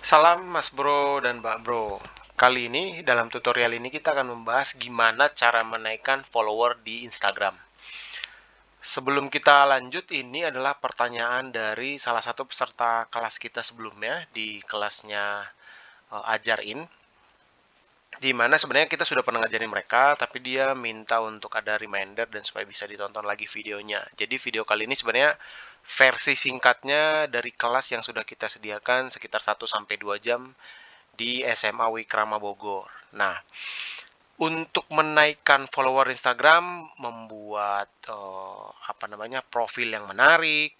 Salam Mas Bro dan Mbak Bro. Kali ini dalam tutorial ini kita akan membahas gimana cara menaikkan follower di Instagram. Sebelum kita lanjut, ini adalah pertanyaan dari salah satu peserta kelas kita sebelumnya di kelasnya Ajarin. Di mana sebenarnya kita sudah pernah ngajarin mereka, tapi dia minta untuk ada reminder dan supaya bisa ditonton lagi videonya. Jadi video kali ini sebenarnya versi singkatnya dari kelas yang sudah kita sediakan sekitar 1-2 jam di SMA Wikrama Bogor. Nah, untuk menaikkan follower Instagram, membuat profil yang menarik,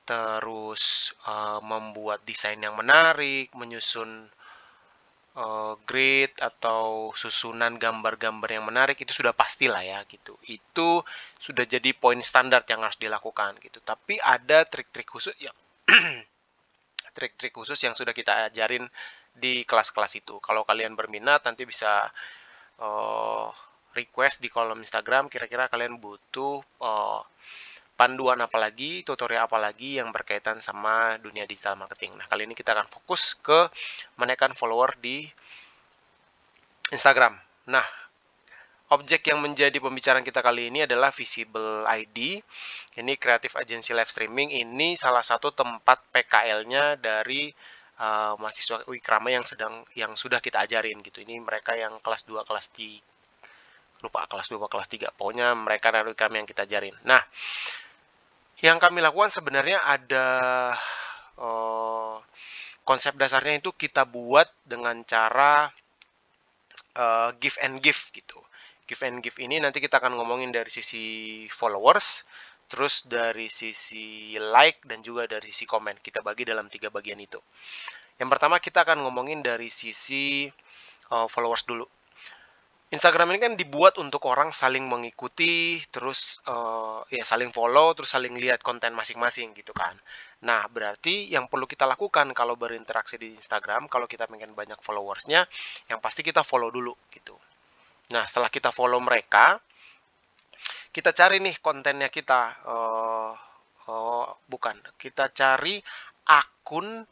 terus membuat desain yang menarik, menyusun grid atau susunan gambar-gambar yang menarik itu sudah pastilah ya gitu. Itu sudah jadi poin standar yang harus dilakukan gitu. Tapi ada trik-trik khusus yang trik-trik khusus yang sudah kita ajarin di kelas-kelas itu. Kalau kalian berminat nanti bisa request di kolom Instagram kira-kira kalian butuh panduan apa lagi, tutorial apa lagi yang berkaitan sama dunia digital marketing. Nah, kali ini kita akan fokus ke menaikkan follower di Instagram. Nah, objek yang menjadi pembicaraan kita kali ini adalah Visible ID. Ini Creative Agency Live Streaming. Ini salah satu tempat PKL-nya dari mahasiswa Wikrama yang sudah kita ajarin gitu. Ini mereka yang kelas 2, kelas 3, lupa kelas 2 kelas 3. Pokoknya mereka dari Wikrama yang kita ajarin. Nah, yang kami lakukan sebenarnya ada konsep dasarnya itu kita buat dengan cara give and give gitu. Give and give ini nanti kita akan ngomongin dari sisi followers, terus dari sisi like, dan juga dari sisi komen. Kita bagi dalam 3 bagian itu. Yang pertama kita akan ngomongin dari sisi followers dulu. Instagram ini kan dibuat untuk orang saling mengikuti, terus ya saling follow, terus saling lihat konten masing-masing gitu kan. Nah, berarti yang perlu kita lakukan kalau berinteraksi di Instagram, kalau kita pengen banyak followersnya, yang pasti kita follow dulu gitu. Nah, setelah kita follow mereka, kita cari nih kontennya kita. Bukan, kita cari akun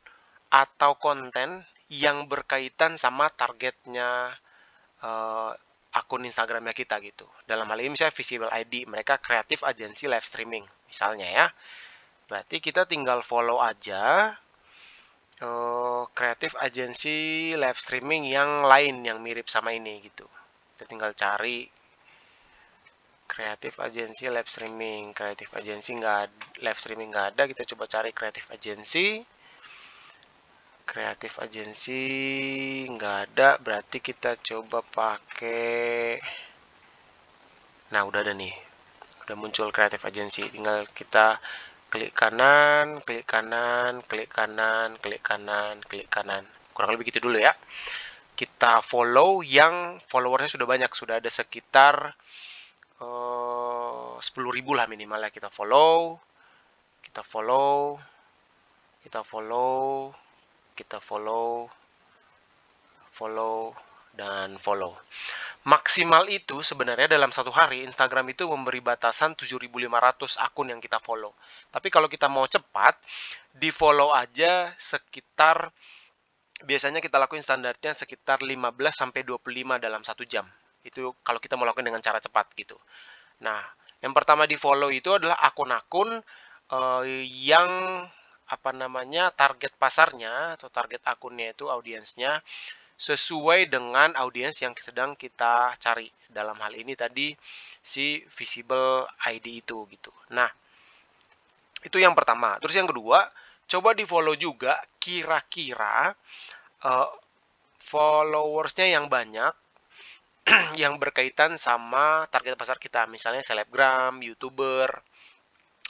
atau konten yang berkaitan sama targetnya akun Instagramnya kita gitu. Dalam hal ini misalnya Visible ID, mereka Creative Agency Live Streaming misalnya ya. Berarti kita tinggal follow aja Creative Agency Live Streaming yang lain yang mirip sama ini gitu. Kita tinggal cari Creative Agency Live Streaming. Creative Agency live streaming nggak ada. Kita coba cari Creative Agency. Creative Agency nggak ada. Berarti kita coba pakai. Nah, udah ada nih. Udah muncul Creative Agency. Tinggal kita klik kanan, klik kanan, klik kanan, klik kanan, klik kanan. Kurang lebih gitu dulu ya. Kita follow yang followersnya sudah banyak. Sudah ada sekitar 10.000 lah minimalnya. Kita follow, kita follow, kita follow, kita follow, follow, dan follow. Maksimal itu sebenarnya dalam satu hari Instagram itu memberi batasan 7.500 akun yang kita follow. Tapi kalau kita mau cepat, di follow aja sekitar, biasanya kita lakuin standarnya sekitar 15-25 dalam 1 jam. Itu kalau kita mau lakukan dengan cara cepat gitu. Nah, yang pertama di follow itu adalah akun-akun yang target pasarnya atau target akunnya itu audiensnya sesuai dengan audiens yang sedang kita cari. Dalam hal ini tadi si Visible ID itu gitu. Nah, itu yang pertama. Terus yang kedua, coba di follow juga kira-kira followersnya yang banyak yang berkaitan sama target pasar kita, misalnya selebgram, youtuber.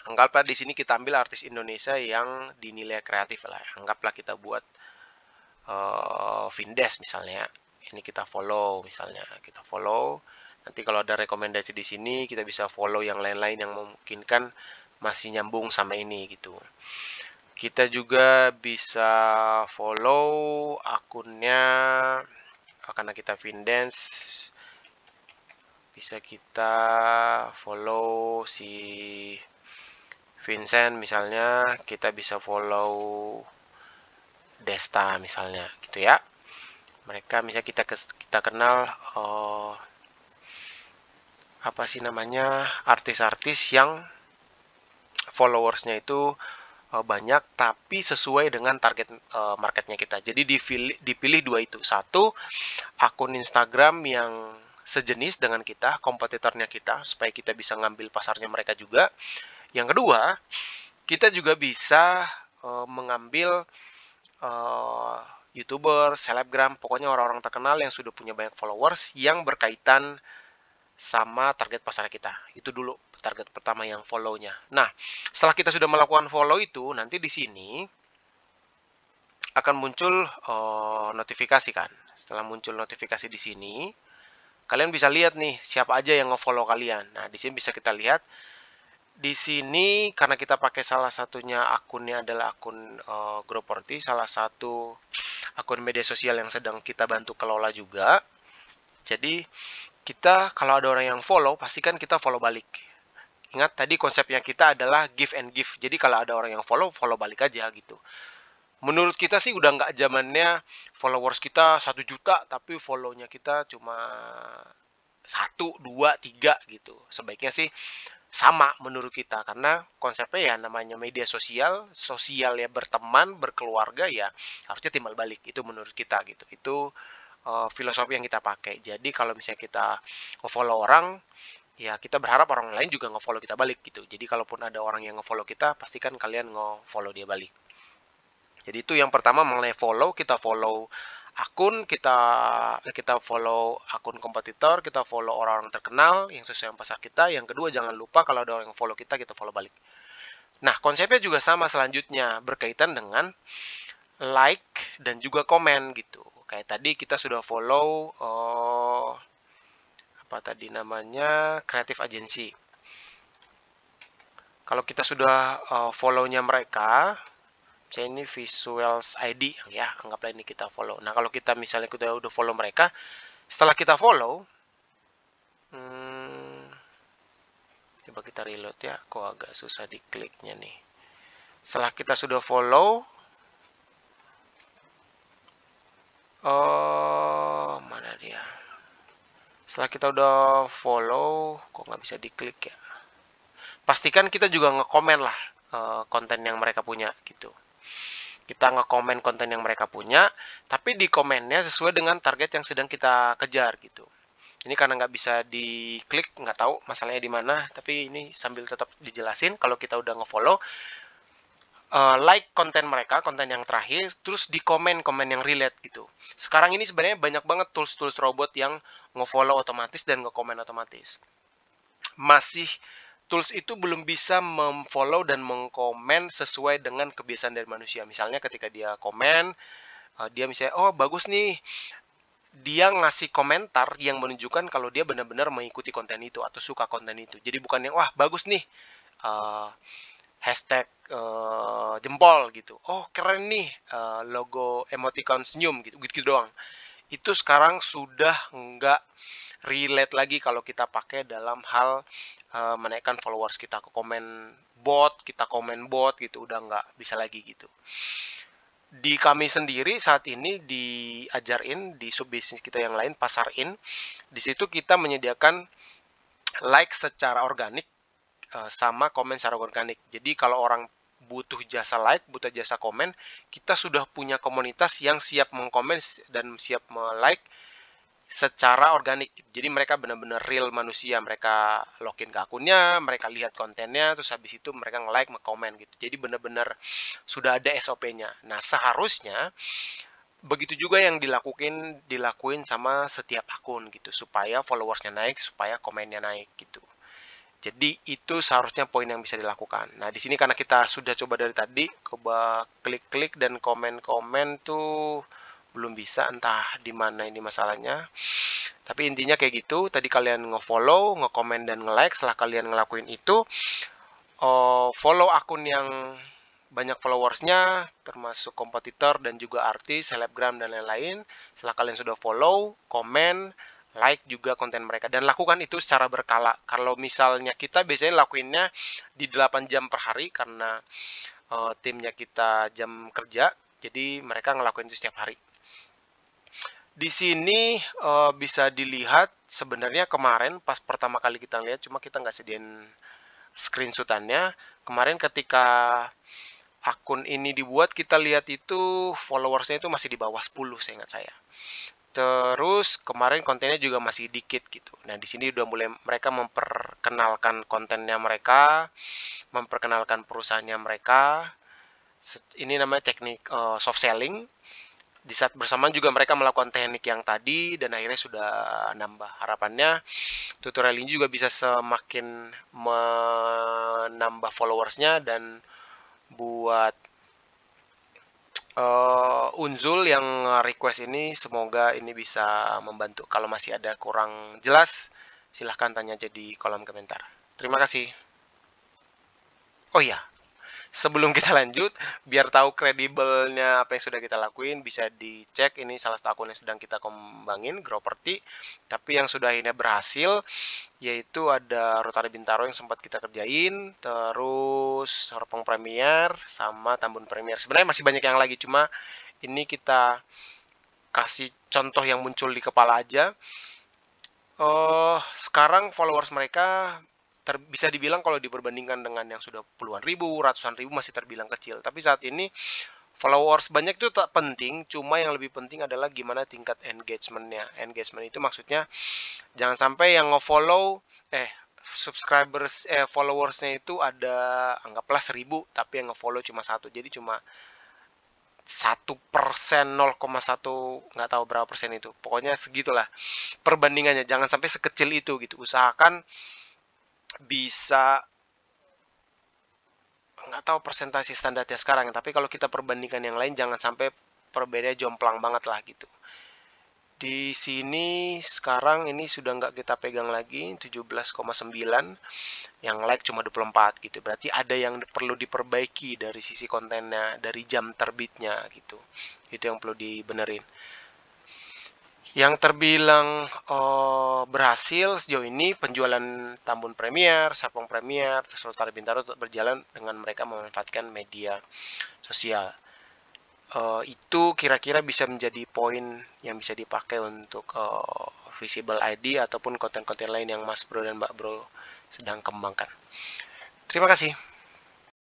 Anggaplah di sini kita ambil artis Indonesia yang dinilai kreatif lah. Anggaplah kita buat Vindes misalnya. Ini kita follow misalnya, kita follow. Nanti kalau ada rekomendasi di sini, kita bisa follow yang lain-lain yang memungkinkan masih nyambung sama ini gitu. Kita juga bisa follow akunnya karena kita Vindes, bisa kita follow si Vincent misalnya. Kita bisa follow Desta misalnya gitu ya. Mereka misalnya kita kenal apa sih namanya, artis-artis yang followersnya itu banyak tapi sesuai dengan target marketnya kita. Jadi dipilih dua itu. Satu, akun Instagram yang sejenis dengan kita, kompetitornya kita, supaya kita bisa ngambil pasarnya mereka juga. Yang kedua, kita juga bisa mengambil YouTuber, selebgram, pokoknya orang-orang terkenal yang sudah punya banyak followers yang berkaitan sama target pasar kita. Itu dulu target pertama yang follow-nya. Nah, setelah kita sudah melakukan follow itu, nanti di sini akan muncul notifikasi kan. Setelah muncul notifikasi di sini, kalian bisa lihat nih siapa aja yang nge-follow kalian. Nah, di sini bisa kita lihat. Di sini karena kita pakai salah satunya akunnya adalah akun Growporty, salah satu akun media sosial yang sedang kita bantu kelola juga. Jadi kita kalau ada orang yang follow, pastikan kita follow balik. Ingat tadi konsepnya kita adalah give and give. Jadi kalau ada orang yang follow, follow balik aja gitu. Menurut kita sih udah nggak zamannya followers kita 1 juta, tapi follow-nya kita cuma 1, 2, 3 gitu. Sebaiknya sih sama menurut kita, karena konsepnya ya namanya media sosial, sosial ya berteman, berkeluarga ya harusnya timbal balik, itu menurut kita gitu. Itu filosofi yang kita pakai. Jadi kalau misalnya kita nge-follow orang, ya kita berharap orang lain juga nge-follow kita balik gitu. Jadi kalaupun ada orang yang nge-follow kita, pastikan kalian nge-follow dia balik. Jadi itu yang pertama mengenai follow, kita follow akun, kita follow akun kompetitor, kita follow orang-orang terkenal yang sesuai dengan pasar kita. Yang kedua, jangan lupa kalau ada orang yang follow kita follow balik. Nah, konsepnya juga sama selanjutnya, berkaitan dengan like dan juga komen gitu. Kayak tadi kita sudah follow apa tadi namanya, Creative Agency. Kalau kita sudah follow-nya mereka, misalnya ini Visuals ID ya, anggaplah ini kita follow. Nah, kalau kita misalnya kita udah follow mereka, setelah kita follow, coba kita reload ya, kok agak susah dikliknya nih. Setelah kita sudah follow, mana dia? Setelah kita udah follow, kok nggak bisa diklik ya? Pastikan kita juga nge-komen lah konten yang mereka punya gitu. Kita nge-komen konten yang mereka punya, tapi di komennya sesuai dengan target yang sedang kita kejar gitu. Ini karena nggak bisa diklik, nggak tahu masalahnya di mana, tapi ini sambil tetap dijelasin. Kalau kita udah nge-follow, like konten mereka, konten yang terakhir, terus di komen yang relate gitu. Sekarang ini sebenarnya banyak banget tools-tools robot yang nge-follow otomatis dan nge-komen otomatis. Masih tools itu belum bisa memfollow dan mengkomen sesuai dengan kebiasaan dari manusia. Misalnya ketika dia komen, dia misalnya, oh bagus nih, dia ngasih komentar yang menunjukkan kalau dia benar-benar mengikuti konten itu atau suka konten itu. Jadi bukan yang, wah bagus nih, hashtag jempol gitu. Oh keren nih, logo emoticon senyum gitu, gitu doang. Itu sekarang sudah nggak relate lagi kalau kita pakai dalam hal menaikkan followers kita ke komen bot, kita komen bot gitu, udah nggak bisa lagi gitu. Di kami sendiri saat ini di Ajarin, di sub bisnis kita yang lain, Pasarin, di situ kita menyediakan like secara organik sama komen secara organik. Jadi kalau orang butuh jasa like, butuh jasa komen, kita sudah punya komunitas yang siap mengkomen dan siap like secara organik. Jadi mereka benar-benar real manusia. Mereka login ke akunnya, mereka lihat kontennya, terus habis itu mereka nge-like, nge-komen gitu. Jadi benar-benar sudah ada SOP-nya. Nah, seharusnya begitu juga yang dilakuin sama setiap akun gitu, supaya followersnya naik, supaya komennya naik gitu. Jadi itu seharusnya poin yang bisa dilakukan. Nah, di sini karena kita sudah coba dari tadi, coba klik-klik dan komen-komen tuh belum bisa, entah di mana ini masalahnya. Tapi intinya kayak gitu, tadi kalian nge-follow, nge-komen dan nge-like. Setelah kalian ngelakuin itu, follow akun yang banyak followersnya, termasuk kompetitor dan juga artis, selebgram dan lain-lain. Setelah kalian sudah follow, komen, like juga konten mereka, dan lakukan itu secara berkala. Kalau misalnya kita biasanya lakuinnya di 8 jam per hari karena timnya kita jam kerja, Jadi mereka ngelakuin itu setiap hari. Di sini bisa dilihat sebenarnya kemarin pas pertama kali kita lihat, cuma kita nggak sediain screenshotannya. Kemarin ketika akun ini dibuat, kita lihat itu followersnya itu masih di bawah 10 seingat saya. Terus kemarin kontennya juga masih dikit gitu. Nah, di sini udah mulai mereka memperkenalkan kontennya mereka, memperkenalkan perusahaannya mereka. Ini namanya teknik soft selling. Di saat bersamaan juga mereka melakukan teknik yang tadi dan akhirnya sudah nambah. Harapannya tutorial ini juga bisa semakin menambah followersnya dan buat Unzul yang request ini semoga ini bisa membantu. Kalau masih ada kurang jelas, silahkan tanya aja di kolom komentar. Terima kasih. Oh iya, sebelum kita lanjut, biar tahu kredibelnya apa yang sudah kita lakuin, bisa dicek ini salah satu akun yang sedang kita kembangin, Growperty. Tapi yang sudah ini berhasil, yaitu ada Rotary Bintaro yang sempat kita kerjain, terus Serpong Premier, sama Tambun Premier. Sebenarnya masih banyak yang lagi, cuma ini kita kasih contoh yang muncul di kepala aja. Sekarang followers mereka bisa dibilang kalau diperbandingkan dengan yang sudah puluhan ribu, ratusan ribu masih terbilang kecil. Tapi saat ini followers banyak itu tak penting, cuma yang lebih penting adalah gimana tingkat engagementnya. Engagement itu maksudnya jangan sampai yang nge-follow, subscribers, followersnya itu ada anggaplah 1000, tapi yang nge-follow cuma satu. Jadi cuma 1%, 0,1, nggak tahu berapa persen itu. Pokoknya segitulah perbandingannya. Jangan sampai sekecil itu gitu. Usahakan bisa, nggak tahu persentase standarnya sekarang, tapi kalau kita perbandingkan yang lain jangan sampai perbedaannya jomplang banget lah gitu. Di sini sekarang ini sudah nggak kita pegang lagi 17,9, yang like cuma 24 gitu. Berarti ada yang perlu diperbaiki dari sisi kontennya, dari jam terbitnya gitu. Itu yang perlu dibenerin. Yang terbilang berhasil sejauh ini penjualan Tambun Premier, Serpong Premier, terus Rotary Bintaro berjalan dengan mereka memanfaatkan media sosial. Itu kira-kira bisa menjadi poin yang bisa dipakai untuk visible ID ataupun konten-konten lain yang Mas Bro dan Mbak Bro sedang kembangkan. Terima kasih.